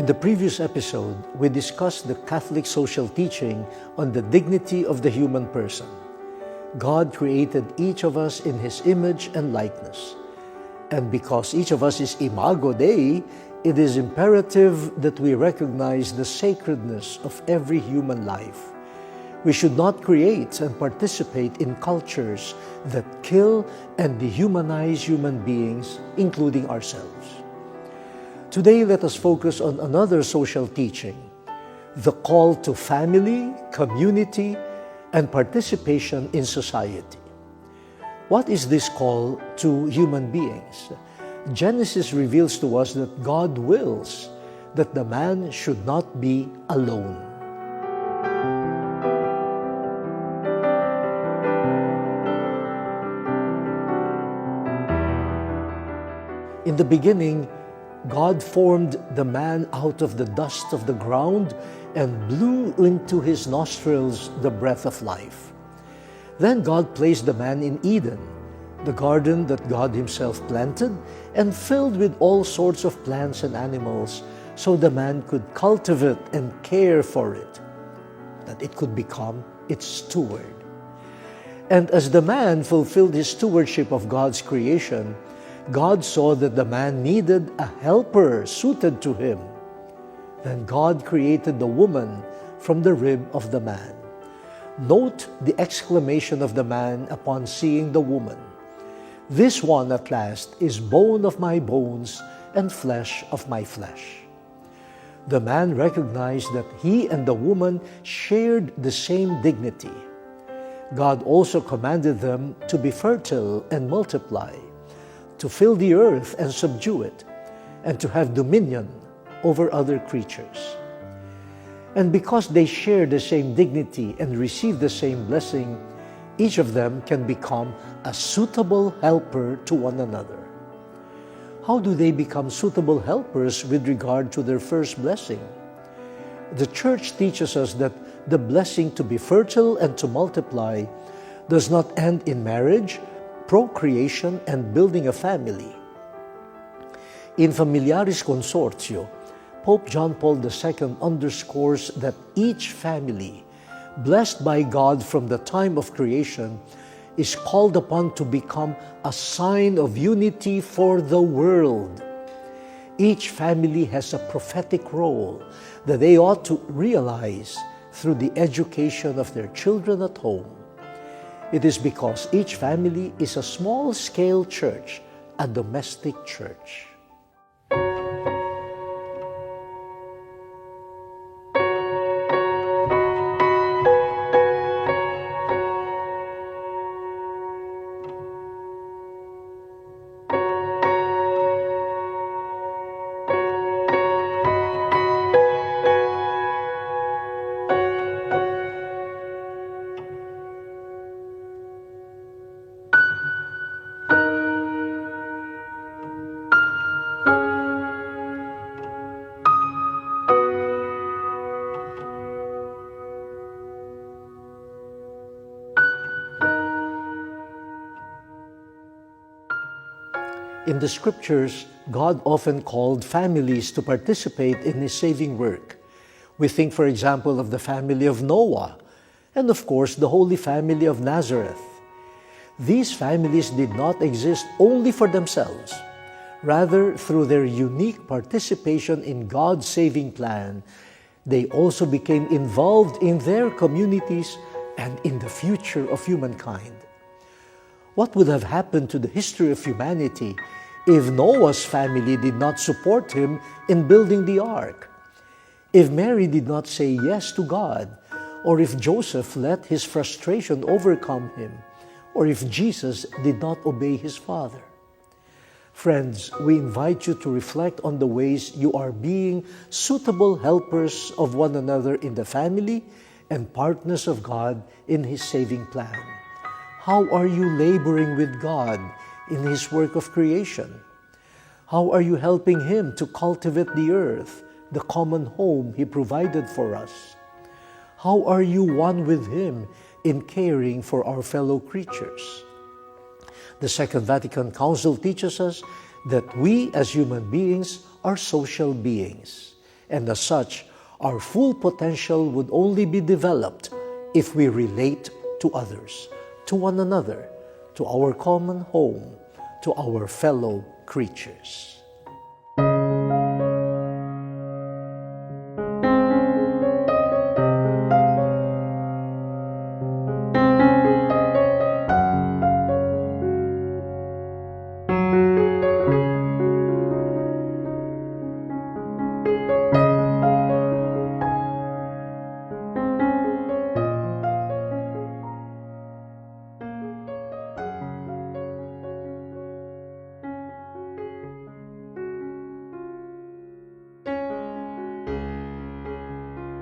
In the previous episode, we discussed the Catholic social teaching on the dignity of the human person. God created each of us in His image and likeness. And because each of us is Imago Dei, it is imperative that we recognize the sacredness of every human life. We should not create and participate in cultures that kill and dehumanize human beings, including ourselves. Today, let us focus on another social teaching, the call to family, community, and participation in society. What is this call to human beings? Genesis reveals to us that God wills that the man should not be alone. In the beginning, God formed the man out of the dust of the ground and blew into his nostrils the breath of life. Then God placed the man in Eden, the garden that God Himself planted and filled with all sorts of plants and animals, so the man could cultivate and care for it, that it could become its steward. And as the man fulfilled his stewardship of God's creation, God saw that the man needed a helper suited to him. Then God created the woman from the rib of the man. Note the exclamation of the man upon seeing the woman. This one at last is bone of my bones and flesh of my flesh. The man recognized that he and the woman shared the same dignity. God also commanded them to be fertile and multiply, to fill the earth and subdue it, and to have dominion over other creatures. And because they share the same dignity and receive the same blessing, each of them can become a suitable helper to one another. How do they become suitable helpers with regard to their first blessing? The Church teaches us that the blessing to be fertile and to multiply does not end in marriage, procreation, and building a family. In Familiaris Consortio, Pope John Paul II underscores that each family, blessed by God from the time of creation, is called upon to become a sign of unity for the world. Each family has a prophetic role that they ought to realize through the education of their children at home. It is because each family is a small-scale church, a domestic church. In the Scriptures, God often called families to participate in His saving work. We think, for example, of the family of Noah, and of course, the Holy Family of Nazareth. These families did not exist only for themselves. Rather, through their unique participation in God's saving plan, they also became involved in their communities and in the future of humankind. What would have happened to the history of humanity if Noah's family did not support him in building the ark? If Mary did not say yes to God, or if Joseph let his frustration overcome him, or if Jesus did not obey his father? Friends, we invite you to reflect on the ways you are being suitable helpers of one another in the family and partners of God in His saving plan. How are you laboring with God in His work of creation? How are you helping Him to cultivate the earth, the common home He provided for us? How are you one with Him in caring for our fellow creatures? The Second Vatican Council teaches us that we as human beings are social beings. And as such, our full potential would only be developed if we relate to others, to one another, to our common home, to our fellow creatures.